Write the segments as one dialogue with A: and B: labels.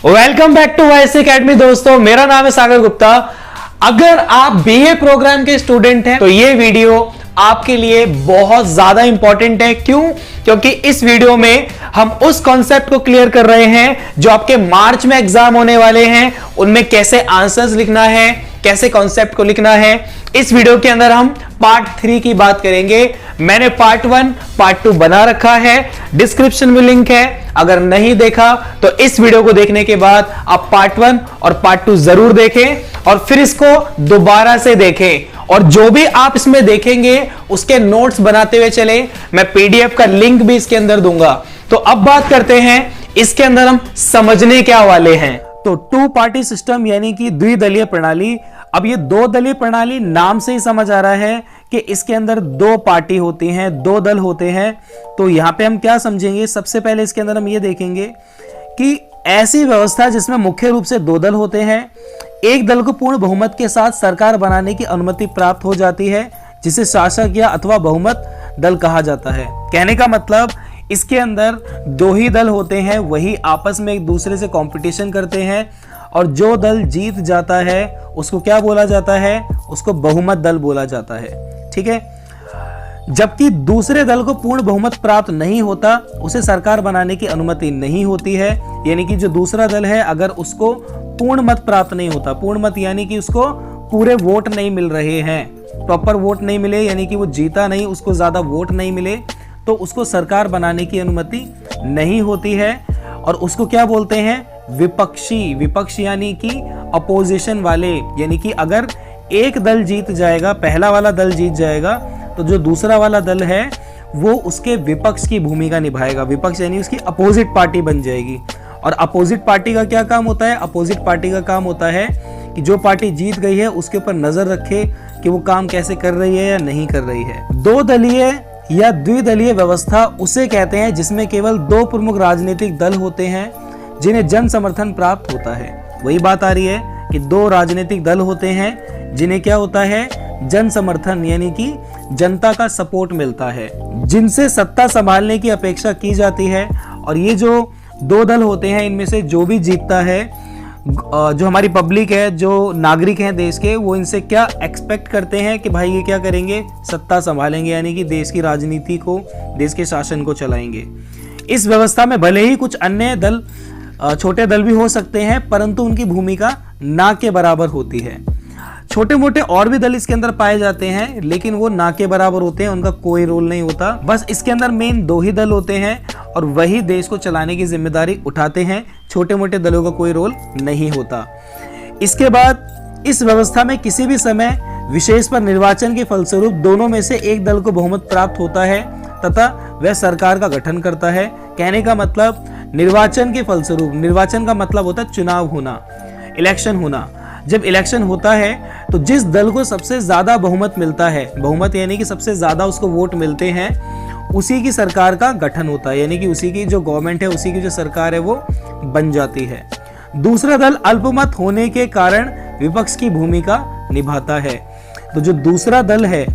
A: Welcome back to YS Academy. दोस्तों, मेरा नाम है सागर गुप्ता। अगर आप बीए प्रोग्राम के स्टूडेंट हैं तो ये वीडियो आपके लिए बहुत ज्यादा इंपॉर्टेंट है। क्यों? क्योंकि इस वीडियो में हम उस कॉन्सेप्ट को क्लियर कर रहे हैं जो आपके मार्च में एग्जाम होने वाले हैं। उनमें कैसे आंसर्स लिखना है, कैसे कॉन्सेप्ट को लिखना है, इस वीडियो के अंदर हम पार्ट 3 की बात करेंगे। मैंने पार्ट 1 पार्ट 2 बना रखा है, डिस्क्रिप्शन में लिंक है। अगर नहीं देखा तो इस वीडियो को देखने के बाद आप पार्ट 1 और पार्ट 2 जरूर देखें और फिर इसको दोबारा से देखें। और जो भी आप इसमें देखेंगे उसके नोट्स बनाते हुए चले। मैं पीडीएफ का लिंक भी इसके अंदर दूंगा। तो अब बात करते हैं इसके अंदर हम समझने क्या वाले हैं। तो टू पार्टी सिस्टम यानी कि द्विदलीय प्रणाली। अब ये दो दलीय प्रणाली नाम से ही समझ आ रहा है कि इसके अंदर दो पार्टी होती हैं, दो दल होते हैं। तो यहां पे हम क्या समझेंगे, सबसे पहले इसके अंदर हम ये देखेंगे कि ऐसी व्यवस्था जिसमें मुख्य रूप से दो दल होते हैं, एक दल को पूर्ण बहुमत के साथ सरकार बनाने की अनुमति प्राप्त हो जाती है, जिसे शासक या अथवा बहुमत दल कहा जाता है। कहने का मतलब इसके अंदर दो ही दल होते हैं, वही आपस में एक दूसरे से कंपटीशन करते हैं और जो दल जीत जाता है उसको क्या बोला जाता है, उसको बहुमत दल बोला जाता है। ठीक है। जबकि दूसरे दल को पूर्ण बहुमत प्राप्त नहीं होता, उसे सरकार बनाने की अनुमति नहीं होती है। यानी कि जो दूसरा दल है अगर उसको पूर्ण मत प्राप्त नहीं होता, पूर्ण मत यानी कि उसको पूरे वोट नहीं मिल रहे हैं, प्रॉपर वोट नहीं मिले, यानी कि वो जीता नहीं, उसको ज्यादा वोट नहीं मिले, तो उसको सरकार बनाने की अनुमति नहीं होती है। और उसको क्या बोलते हैं, विपक्षी। विपक्ष यानी कि अपोजिशन वाले। यानी कि अगर एक दल जीत जाएगा, पहला वाला दल जीत जाएगा, तो जो दूसरा वाला दल है वो उसके विपक्ष की भूमिका निभाएगा। विपक्ष यानी उसकी अपोजिट पार्टी बन जाएगी। और अपोजिट पार्टी का क्या काम होता है, अपोजिट पार्टी का काम होता है कि जो पार्टी जीत गई है उसके ऊपर नजर रखे कि वो काम कैसे कर रही है या नहीं कर रही है। दो दलीय या द्विदलीय व्यवस्था उसे कहते हैं जिसमें केवल दो प्रमुख राजनीतिक दल होते हैं जिन्हें जन समर्थन प्राप्त होता है। वही बात आ रही है कि दो राजनीतिक दल होते हैं जिन्हें क्या होता है, जन समर्थन, यानी कि जनता का सपोर्ट मिलता है, जिनसे सत्ता संभालने की अपेक्षा की जाती है। और ये जो दो दल होते हैं इनमें से जो भी जीतता है, जो हमारी पब्लिक है, जो नागरिक हैं देश के, वो इनसे क्या एक्सपेक्ट करते हैं कि भाई ये क्या करेंगे, सत्ता संभालेंगे, यानी कि देश की राजनीति को, देश के शासन को चलाएंगे। इस व्यवस्था में भले ही कुछ अन्य दल, छोटे दल भी हो सकते हैं, परंतु उनकी भूमिका ना के बराबर होती है। छोटे मोटे और भी दल इसके अंदर पाए जाते हैं, लेकिन वो ना के बराबर होते हैं, उनका कोई रोल नहीं होता। बस इसके अंदर मेन दो ही दल होते हैं और वही देश को चलाने की जिम्मेदारी उठाते हैं। छोटे मोटे दलों का कोई रोल नहीं होता। इसके बाद इस व्यवस्था में किसी भी समय विशेष पर निर्वाचन के फलस्वरूप दोनों में से एक दल को बहुमत प्राप्त होता है तथा वह सरकार का गठन करता है। कहने का मतलब निर्वाचन के फलस्वरूप, निर्वाचन का मतलब होता है चुनाव होना, इलेक्शन होना। जब इलेक्शन होता है तो जिस दल को सबसे ज्यादा बहुमत मिलता है, बहुमत यानी कि सबसे ज्यादा उसको वोट मिलते हैं, उसी की सरकार का गठन होता है, यानी कि उसी की जो गवर्नमेंट है, उसी की जो सरकार है वो बन जाती है। दूसरा दल अल्पमत होने के कारण विपक्ष की भूमिका निभाता है। तो जो दूसरा दल है,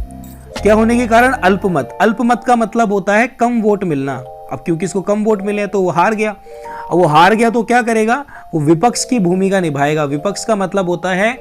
A: क्या होने के कारण, अल्पमत। अल्पमत का मतलब होता है कम वोट मिलना। अब क्योंकि इसको कम वोट मिले तो वो हार गया। अब वो हार गया तो क्या करेगा, वो विपक्ष की भूमिका निभाएगा। विपक्ष का मतलब होता है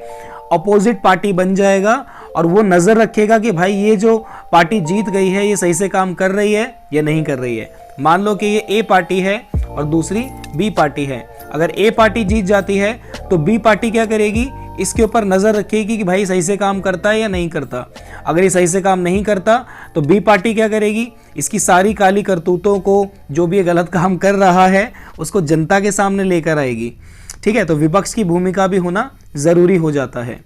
A: अपोजिट पार्टी बन जाएगा और वो नजर रखेगा कि भाई ये जो पार्टी जीत गई है ये सही से काम कर रही है या नहीं कर रही है। मान लो कि ये ए पार्टी है और दूसरी बी पार्टी है। अगर ए पार्टी जीत जाती है तो बी पार्टी क्या करेगी, इसके ऊपर नजर रखेगी कि भाई सही से काम करता है या नहीं करता। अगर ये सही से काम नहीं करता तो बी पार्टी क्या करेगी, इसकी सारी काली करतूतों को, जो भी ये गलत काम कर रहा है, उसको जनता के सामने लेकर आएगी। ठीक है। तो विपक्ष की भूमिका भी होना जरूरी हो जाता है।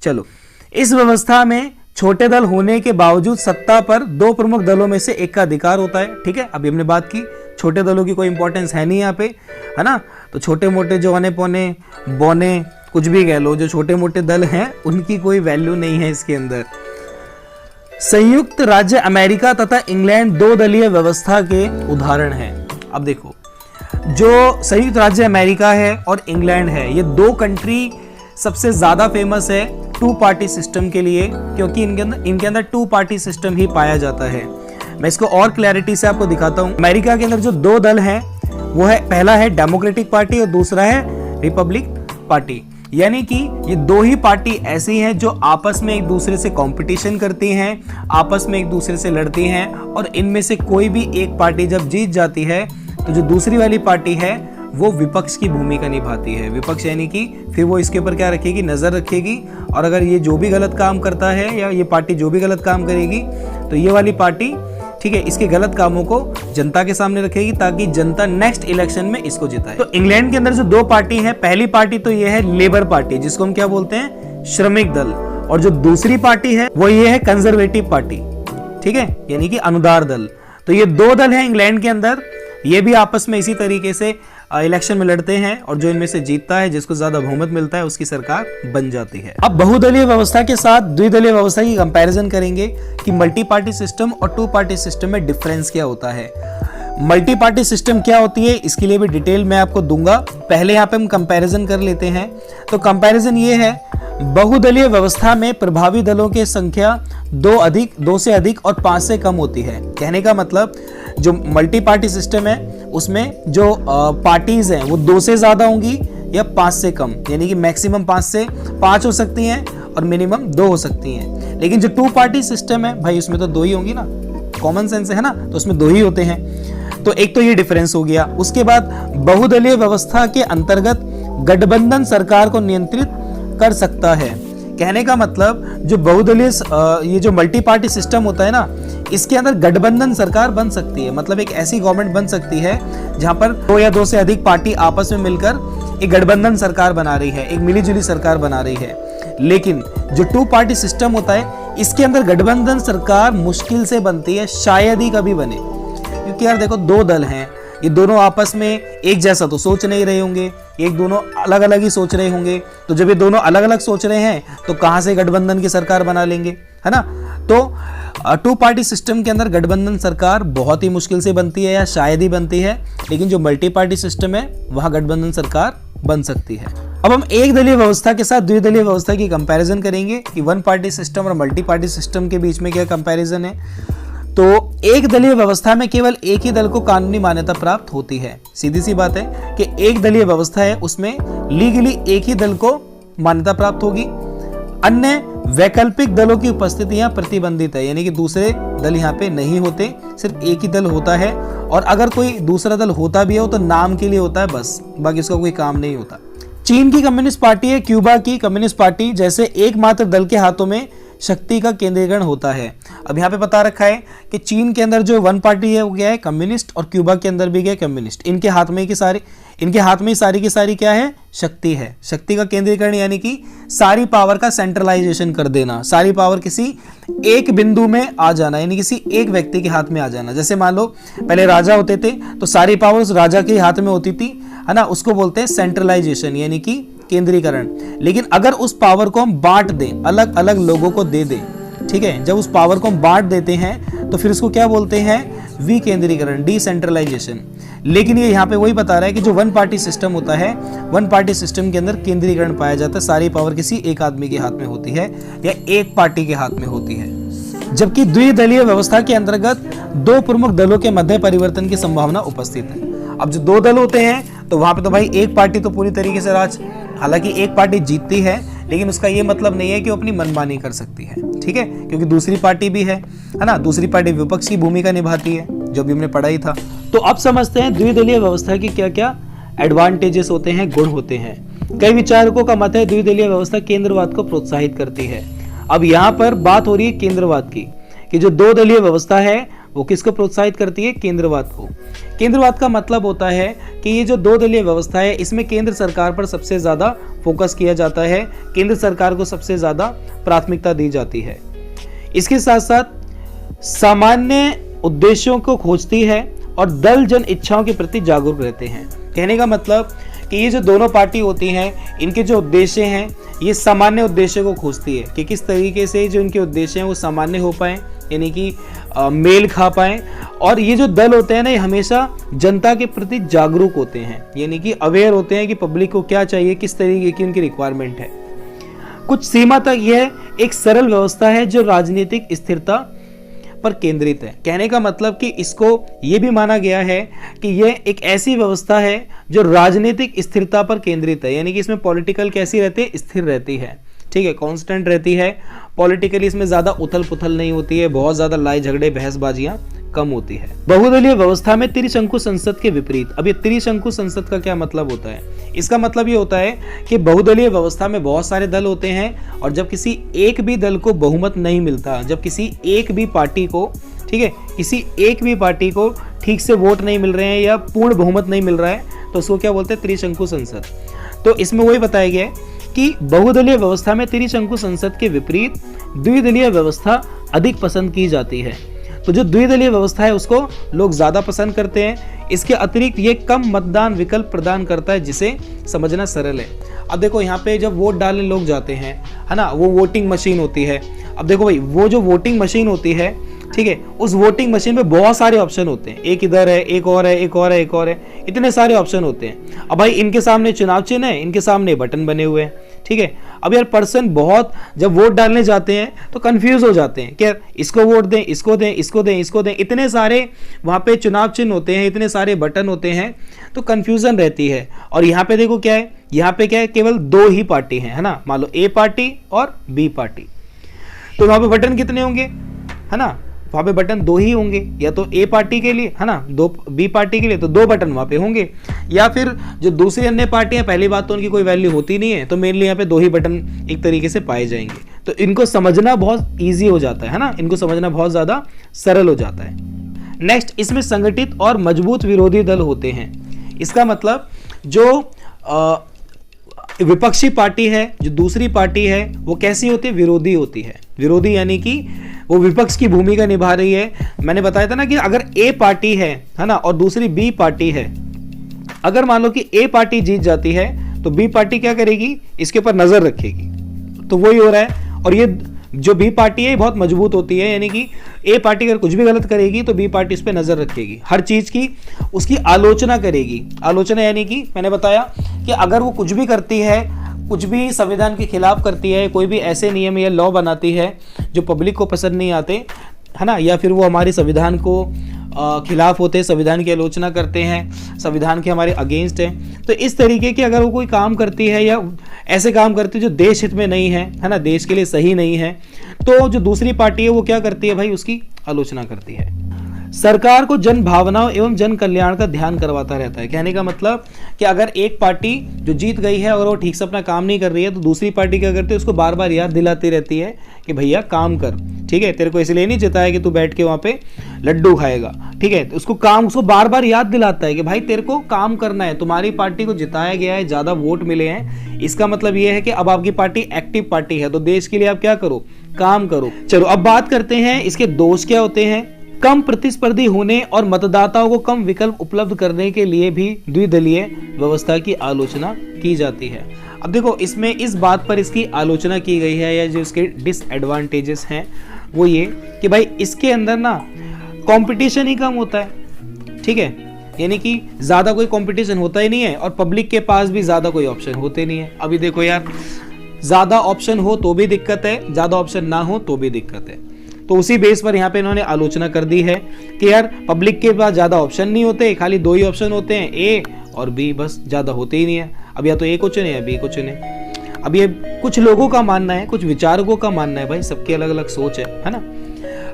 A: चलो, इस व्यवस्था में छोटे दल होने के बावजूद सत्ता पर दो प्रमुख दलों में से एक का अधिकार होता है। ठीक है। अभी हमने बात की छोटे दलों की कोई इंपॉर्टेंस है नहीं यहाँ पे, है ना। तो छोटे मोटे जो औने पौने बौने कुछ भी कह लो, जो छोटे मोटे दल हैं उनकी कोई वैल्यू नहीं है इसके अंदर। संयुक्त राज्य अमेरिका तथा इंग्लैंड दो दलीय व्यवस्था के उदाहरण हैं। अब देखो, जो संयुक्त राज्य अमेरिका है और इंग्लैंड है, ये दो कंट्री सबसे ज्यादा फेमस है टू पार्टी सिस्टम के लिए, क्योंकि इनके अंदर टू पार्टी सिस्टम ही पाया जाता है। मैं इसको और क्लैरिटी से आपको दिखाता हूं। अमेरिका के अंदर जो दो दल हैं वो है, पहला है डेमोक्रेटिक पार्टी और दूसरा है
B: रिपब्लिक पार्टी। यानी कि ये दो ही पार्टी ऐसी हैं जो आपस में एक दूसरे से कंपटीशन करती हैं, आपस में एक दूसरे से लड़ती हैं, और इनमें से कोई भी एक पार्टी जब जीत जाती है तो जो दूसरी वाली पार्टी है वो विपक्ष की भूमिका निभाती है। विपक्ष यानी कि फिर वो इसके ऊपर क्या रखेगी, नजर रखेगी, और अगर ये जो भी गलत काम करता है या ये पार्टी जो भी गलत काम करेगी तो ये वाली पार्टी, ठीक है, इसके गलत कामों को जनता के सामने रखेगी ताकि जनता नेक्स्ट इलेक्शन में इसको जिताए। तो इंग्लैंड के अंदर जो दो पार्टी है, पहली पार्टी तो ये है लेबर पार्टी जिसको हम क्या बोलते हैं, श्रमिक दल, और जो दूसरी पार्टी है वो ये है कंजर्वेटिव पार्टी, ठीक है, यानी कि अनुदार दल। तो ये दो दल है इंग्लैंड के अंदर, ये भी आपस में इसी तरीके से इलेक्शन में लड़ते हैं, और जो इनमें से जीतता है, जिसको ज्यादा बहुमत मिलता है, उसकी सरकार बन जाती है। अब बहुदलीय व्यवस्था के साथ द्विदलीय व्यवस्था की कंपैरिजन करेंगे कि मल्टी पार्टी सिस्टम और टू पार्टी सिस्टम में डिफरेंस क्या होता है। मल्टी पार्टी सिस्टम क्या होती है, इसके लिए भी डिटेल मैं आपको दूंगा। पहले यहाँ पे हम कंपैरिजन कर लेते हैं। तो कंपैरिजन ये है, बहुदलीय व्यवस्था में प्रभावी दलों की संख्या 2 से अधिक और 5 से कम होती है। कहने का मतलब जो मल्टी पार्टी सिस्टम है उसमें जो पार्टीज हैं वो 2 से ज्यादा होंगी या 5 से कम, यानी कि मैक्सिमम 5 से 5 हो सकती हैं और मिनिमम 2 हो सकती हैं। लेकिन जो टू पार्टी सिस्टम है भाई, उसमें तो 2 ही होंगी ना, कॉमन सेंस है ना, तो उसमें 2 ही होते हैं। तो एक तो ये डिफरेंस हो गया। उसके बाद बहुदलीय व्यवस्था के अंतर्गत गठबंधन सरकार को नियंत्रित कर सकता है। कहने का मतलब जो बहुदलीय ये जो मल्टी पार्टी सिस्टम होता है ना, इसके अंदर गठबंधन सरकार बन सकती है। मतलब एक ऐसी गवर्नमेंट बन सकती है जहां पर 2 या 2 से अधिक पार्टी आपस में मिलकर एक गठबंधन सरकार बना रही है, एक मिलीजुली सरकार बना रही है। लेकिन जो टू पार्टी सिस्टम होता है, इसके अंदर गठबंधन सरकार मुश्किल से बनती है, शायद ही कभी बने। क्योंकि यार देखो, 2 दल हैं, ये दोनों आपस में एक जैसा तो सोच नहीं रहे होंगे, एक दोनों अलग अलग ही सोच रहे होंगे। तो जब ये दोनों अलग अलग सोच रहे हैं तो कहां से गठबंधन की सरकार बना लेंगे, है ना। तो टू पार्टी सिस्टम के अंदर गठबंधन सरकार बहुत ही मुश्किल से बनती है या शायद ही बनती है। लेकिन जो मल्टी पार्टी सिस्टम है वहां गठबंधन सरकार बन सकती है। अब हम एक दलीय व्यवस्था के साथ द्विदलीय व्यवस्था की कंपैरिजन करेंगे कि वन पार्टी सिस्टम और मल्टी पार्टी सिस्टम के बीच में क्या कंपैरिजन है। तो एक दलीय व्यवस्था में केवल एक ही दल को कानूनी मान्यता प्राप्त होती है। सीधी सी बात है कि एक दलीय व्यवस्था है, उसमें लीगली एक ही दल को मान्यता प्राप्त होगी। अन्य वैकल्पिक दलों की उपस्थिति यहाँ प्रतिबंधित है, यानी कि दूसरे दल यहाँ पे नहीं होते, सिर्फ एक ही दल होता है। और अगर कोई दूसरा दल होता भी हो तो नाम के लिए होता है बस, बाकी उसका कोई काम नहीं होता। चीन की कम्युनिस्ट पार्टी है, क्यूबा की कम्युनिस्ट पार्टी जैसे एकमात्र दल के हाथों में शक्ति का केंद्रीकरण होता है। अब यहाँ पे बता रखा है कि चीन के अंदर जो वन पार्टी है वो क्या है, कम्युनिस्ट, और क्यूबा के अंदर भी क्या है, कम्युनिस्ट। इनके हाथ में ही सारी की सारी क्या है, शक्ति है। शक्ति का केंद्रीकरण यानी कि सारी पावर का सेंट्रलाइजेशन कर देना, सारी पावर किसी एक बिंदु में आ जाना, यानी किसी एक व्यक्ति के हाथ में आ जाना। जैसे मान लो पहले राजा होते थे तो सारी पावर उस राजा के हाथ में होती थी, है ना, उसको बोलते हैं सेंट्रलाइजेशन यानी कि केंद्रीकरण। लेकिन अगर उस पावर को हम बांट दें, अलग अलग लोगों को दे दें, ठीक है, जब उस पावर को हम बांट देते हैं तो फिर उसको क्या बोलते हैं, विकेंद्रीकरण, डिसेंट्रलाइजेशन। लेकिन ये यहाँ पे वही बता रहा है कि जो वन पार्टी सिस्टम होता है, वन पार्टी सिस्टम के अंदर केंद्रीकरण पाया जाता है, सारी पावर किसी एक आदमी के हाथ में होती है या एक पार्टी के हाथ में होती है। जबकि द्विदलीय व्यवस्था के अंतर्गत 2 प्रमुख दलों के मध्य परिवर्तन की संभावना उपस्थित है। अब जो 2 दल होते हैं तो वहां पे तो भाई एक पार्टी तो पूरी तरीके से राज, हालांकि एक पार्टी जीतती है लेकिन उसका ये मतलब नहीं है कि वो अपनी मनमानी कर सकती है, ठीक है, क्योंकि दूसरी पार्टी भी है ना, दूसरी पार्टी विपक्ष की भूमिका निभाती है, जो भी हमने पढ़ा ही था। तो अब समझते हैं द्विदलीय व्यवस्था की क्या क्या एडवांटेजेस होते हैं, गुण होते हैं। कई विचारकों का मत है द्विदलीय व्यवस्था केंद्रवाद को प्रोत्साहित करती है। अब यहाँ पर बात हो रही है केंद्रवाद की, कि जो 2 दलीय व्यवस्था है वो किसको प्रोत्साहित करती है, केंद्रवाद को। केंद्रवाद का मतलब होता है कि ये जो 2 दलीय व्यवस्था है इसमें केंद्र सरकार पर सबसे ज्यादा फोकस किया जाता है, केंद्र सरकार को सबसे ज्यादा प्राथमिकता दी जाती है। इसके साथ साथ सामान्य उद्देश्यों को खोजती है और दल जन इच्छाओं के प्रति जागरूक रहते हैं। कहने का मतलब कि ये जो दोनों पार्टी होती हैं, इनके जो उद्देश्य हैं ये सामान्य उद्देश्य को खोजती है कि किस तरीके से जो इनके उद्देश्य हैं वो सामान्य हो पाए, यानी कि मेल खा पाए। और ये जो दल होते हैं ना, ये हमेशा जनता के प्रति जागरूक होते हैं, यानी कि अवेयर होते हैं कि पब्लिक को क्या चाहिए, किस तरीके की उनकी रिक्वायरमेंट है। कुछ सीमा तक यह एक सरल व्यवस्था है जो राजनीतिक स्थिरता पर केंद्रित है। कहने का मतलब कि इसको यह भी माना गया है कि यह एक ऐसी व्यवस्था है जो राजनीतिक स्थिरता पर केंद्रित है, यानी कि इसमें पॉलिटिकल कैसी रहती है, स्थिर रहती है, ठीक है, कांस्टेंट रहती है। पॉलिटिकली इसमें ज्यादा उथल पुथल नहीं होती है, बहुत ज्यादा लड़ाई झगड़े बहसबाजियां कम होती है। बहुदलीय व्यवस्था में त्रिशंकु संसद के विपरीत। अब ये त्रिशंकु संसद का क्या मतलब होता है? इसका मतलब ये होता है कि बहुदलीय व्यवस्था में बहुत सारे दल होते हैं और जब किसी एक भी दल को बहुमत नहीं मिलता, जब किसी एक भी पार्टी को, ठीक है, किसी एक भी पार्टी को ठीक से वोट नहीं मिल रहे हैं या पूर्ण बहुमत नहीं मिल रहा है, तो उसको क्या बोलते हैं, त्रिशंकु संसद। तो इसमें वही बताया गया है कि बहुदलीय व्यवस्था में त्रिशंकु संसद के विपरीत द्विदलीय व्यवस्था अधिक पसंद की जाती है। तो जो द्विदलीय व्यवस्था है उसको लोग ज्यादा पसंद करते हैं। इसके अतिरिक्त ये कम मतदान विकल्प प्रदान करता है, जिसे समझना सरल है। अब देखो यहाँ पे जब वोट डालने लोग जाते हैं, है ना, वो वोटिंग मशीन होती है। अब देखो भाई, वो जो वोटिंग मशीन होती है, ठीक है, उस वोटिंग मशीन पे बहुत सारे ऑप्शन होते हैं, एक इधर है, एक और है, एक और है, एक और है, इतने सारे ऑप्शन होते हैं। अब भाई इनके सामने चुनाव चिन्ह है, इनके सामने बटन बने हुए हैं, ठीक है। अब यार पर्सन बहुत जब वोट डालने जाते हैं तो कंफ्यूज हो जाते हैं कि यार इसको वोट दें, इसको दें, इसको दें, इसको दें, इतने सारे वहां पे चुनाव चिन्ह होते हैं, इतने सारे बटन होते हैं, तो कंफ्यूजन रहती है। और यहाँ पे देखो क्या है, यहाँ पे क्या है, केवल दो ही पार्टी है ना, मान लो ए पार्टी और बी पार्टी, तो वहां पे बटन कितने होंगे, है ना, वहां पे बटन दो ही होंगे, या तो ए पार्टी के लिए, है ना, दो बी पार्टी के लिए, तो दो बटन वहां पे होंगे, या फिर जो दूसरी अन्य पार्टियां, पहली बात तो उनकी कोई वैल्यू होती नहीं है, तो मेनली यहाँ पे दो ही बटन एक तरीके से पाए जाएंगे। तो इनको समझना बहुत ईजी हो जाता है ना, इनको समझना बहुत ज्यादा सरल हो जाता है। नेक्स्ट, इसमें संगठित और मजबूत विरोधी दल होते हैं। इसका मतलब जो विपक्षी पार्टी है, जो दूसरी पार्टी है, वो कैसी होती है, विरोधी होती है। विरोधी यानी कि वो विपक्ष की भूमिका निभा रही है। मैंने बताया था ना कि अगर ए पार्टी है ना, और दूसरी बी पार्टी है, अगर मान लो कि ए पार्टी जीत जाती है तो बी पार्टी क्या करेगी, इसके ऊपर नजर रखेगी। तो वही हो रहा है। और ये जो बी पार्टी है बहुत मजबूत होती है, यानी कि ए पार्टी अगर कुछ भी गलत करेगी तो बी पार्टी उस पर नजर रखेगी, हर चीज की उसकी आलोचना करेगी। आलोचना यानी कि मैंने बताया कि अगर वो कुछ भी करती है, कुछ भी संविधान के खिलाफ करती है, कोई भी ऐसे नियम या लॉ बनाती है जो पब्लिक को पसंद नहीं आते, है ना, या फिर वो हमारे संविधान को खिलाफ होते हैं, संविधान की आलोचना करते हैं, संविधान के हमारे अगेंस्ट है, तो इस तरीके की अगर वो कोई काम करती है या ऐसे काम करती है जो देश हित में नहीं है ना, देश के लिए सही नहीं है, तो जो दूसरी पार्टी है वो क्या करती है भाई, उसकी आलोचना करती है। सरकार को जन भावनाओं एवं जन कल्याण का ध्यान करवाता रहता है। कहने का मतलब कि अगर एक पार्टी जो जीत गई है और वो ठीक से अपना काम नहीं कर रही है, तो दूसरी पार्टी क्या करती है, उसको बार बार याद दिलाती रहती है कि भैया काम कर, ठीक है, तेरे को इसलिए नहीं जिताया कि तू बैठ के वहां पे लड्डू खाएगा, ठीक है, तो उसको बार बार याद दिलाता है कि भाई तेरे को काम करना है, तुम्हारी पार्टी को जिताया गया है, ज्यादा वोट मिले हैं, इसका मतलब ये है कि अब आपकी पार्टी एक्टिव पार्टी है, तो देश के लिए आप क्या करो, काम करो। चलो अब बात करते हैं इसके दोष क्या होते हैं। कम प्रतिस्पर्धी होने और मतदाताओं को कम विकल्प उपलब्ध करने के लिए भी द्विदलीय व्यवस्था की आलोचना की जाती है। अब देखो इसमें इस बात पर इसकी आलोचना की गई है या जो इसके डिसएडवांटेजेस हैं वो ये कि भाई इसके अंदर ना कंपटीशन ही कम होता है, ठीक है, यानी कि ज्यादा कोई कंपटीशन होता ही नहीं है और पब्लिक के पास भी ज्यादा कोई ऑप्शन होते नहीं है। अभी देखो यार, ज्यादा ऑप्शन हो तो भी दिक्कत है, ज्यादा ऑप्शन ना हो तो भी दिक्कत है। तो उसी बेस पर यहाँ पे इन्होंने आलोचना कर दी है कि यार पब्लिक के पास ज्यादा ऑप्शन नहीं होते, खाली दो ही ऑप्शन होते हैं, ए और बी, बस ज्यादा होते ही नहीं है। अब या तो ए को चुने या बी को चुने। अब ये कुछ लोगों का मानना है, कुछ विचारकों का मानना है, भाई सबकी अलग अलग सोच है ना।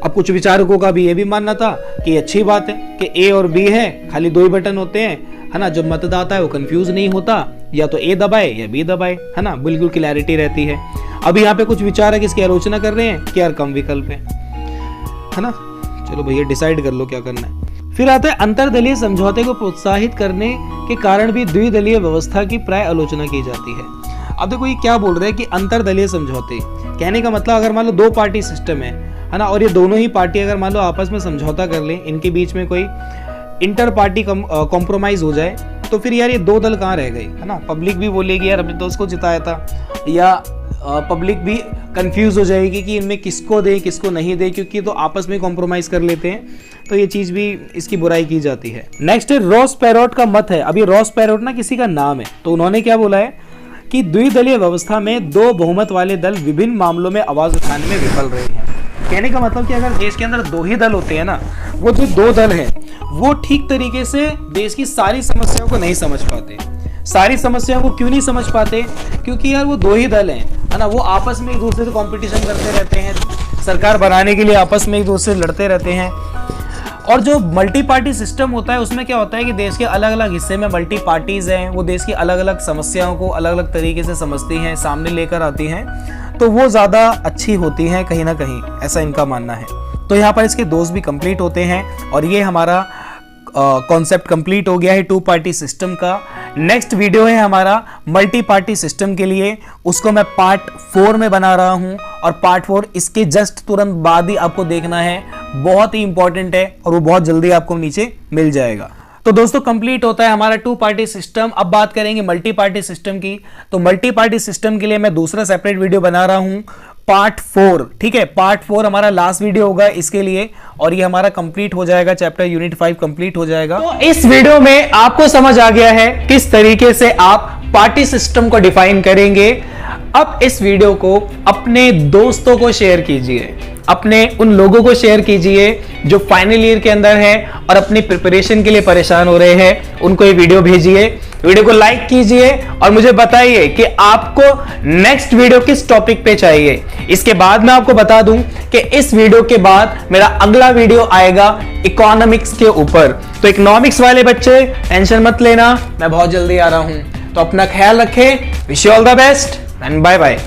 B: अब कुछ विचारकों का भी ये भी मानना था कि अच्छी बात है कि ए और बी है, खाली दो ही बटन होते हैं, है ना, जब मतदाता है वो कंफ्यूज नहीं होता, या तो ए दबाए या बी दबाए, है ना, बिल्कुल क्लैरिटी रहती है। अब यहाँ पे कुछ विचारक इसकी आलोचना कर रहे हैं कि यार कम विकल्प है ना। चलो भैया डिसाइड कर लो क्या करना है। फिर आता है अंतरदलीय समझौते को प्रोत्साहित करने के कारण भी द्विदलीय व्यवस्था की प्राय आलोचना की जाती है। अब देखो ये क्या बोल रहे हैं कि अंतरदलीय समझौते, कहने का मतलब अगर मान लो दो पार्टी सिस्टम है ना, और ये दोनों ही पार्टी अगर मान लो आपस में समझौता कर ले, इनके बीच में कोई इंटर पार्टी कॉम्प्रोमाइज हो जाए, तो फिर यार ये दो दल कहाँ रह गई, है ना। पब्लिक भी बोलेगी यार अपने दोस्त को जिताया था, या पब्लिक भी कंफ्यूज हो जाएगी कि इनमें किसको दे किसको नहीं दे, क्योंकि तो आपस में कॉम्प्रोमाइज कर लेते हैं, तो ये चीज भी इसकी बुराई की जाती है। नेक्स्ट है रॉस पैरोट का मत है। अभी रॉस पैरोट ना किसी का नाम है, तो उन्होंने क्या बोला है कि द्विदलीय व्यवस्था में दो बहुमत वाले दल विभिन्न मामलों में आवाज उठाने में विफल रहे हैं। कहने का मतलब कि अगर देश के अंदर दो ही दल होते हैं ना, वो जो दो दल हैं वो ठीक तरीके से देश की सारी समस्याओं को नहीं समझ पाते। सारी समस्याओं को क्यों नहीं समझ पाते? क्योंकि यार वो दो ही दल हैं, है ना, वो आपस में एक दूसरे से कंपटीशन करते रहते हैं, सरकार बनाने के लिए आपस में एक दूसरे से लड़ते रहते हैं। और जो मल्टी पार्टी सिस्टम होता है उसमें क्या होता है कि देश के अलग अलग हिस्से में मल्टी पार्टीज हैं, वो देश की अलग अलग समस्याओं को अलग अलग तरीके से समझती हैं, सामने लेकर आती हैं, तो वो ज़्यादा अच्छी होती हैं कहीं ना कहीं, ऐसा इनका मानना है। तो यहाँ पर इसके दोस्त भी कंप्लीट होते हैं और ये हमारा कॉन्सेप्ट कंप्लीट हो गया है टू पार्टी सिस्टम का। नेक्स्ट वीडियो है हमारा मल्टी पार्टी सिस्टम के लिए, उसको मैं पार्ट 4 में बना रहा हूं और पार्ट 4 इसके जस्ट तुरंत बाद ही आपको देखना है, बहुत ही इंपॉर्टेंट है और वो बहुत जल्दी आपको नीचे मिल जाएगा। तो दोस्तों कंप्लीट होता है हमारा टू पार्टी सिस्टम। अब बात करेंगे मल्टी पार्टी सिस्टम की। तो मल्टी पार्टी सिस्टम के लिए मैं दूसरा सेपरेट वीडियो बना रहा हूं, पार्ट 4, ठीक है। पार्ट 4 हमारा लास्ट वीडियो होगा इसके लिए और ये हमारा कंप्लीट हो जाएगा, चैप्टर यूनिट 5 कंप्लीट हो जाएगा।
A: तो इस वीडियो में आपको समझ आ गया है किस तरीके से आप पार्टी सिस्टम को डिफाइन करेंगे। अब इस वीडियो को अपने दोस्तों को शेयर कीजिए, अपने उन लोगों को शेयर कीजिए जो फाइनल ईयर के अंदर है और अपनी प्रिपरेशन के लिए परेशान हो रहे हैं, उनको ये वीडियो भेजिए। वीडियो को लाइक कीजिए और मुझे बताइए कि आपको नेक्स्ट वीडियो किस टॉपिक पे चाहिए। इसके बाद मैं आपको बता दूं कि इस वीडियो के बाद मेरा अगला वीडियो आएगा इकोनॉमिक्स के ऊपर। तो इकोनॉमिक्स वाले बच्चे टेंशन मत लेना, मैं बहुत जल्दी आ रहा हूं। तो अपना ख्याल रखें, wish you all the best and bye bye.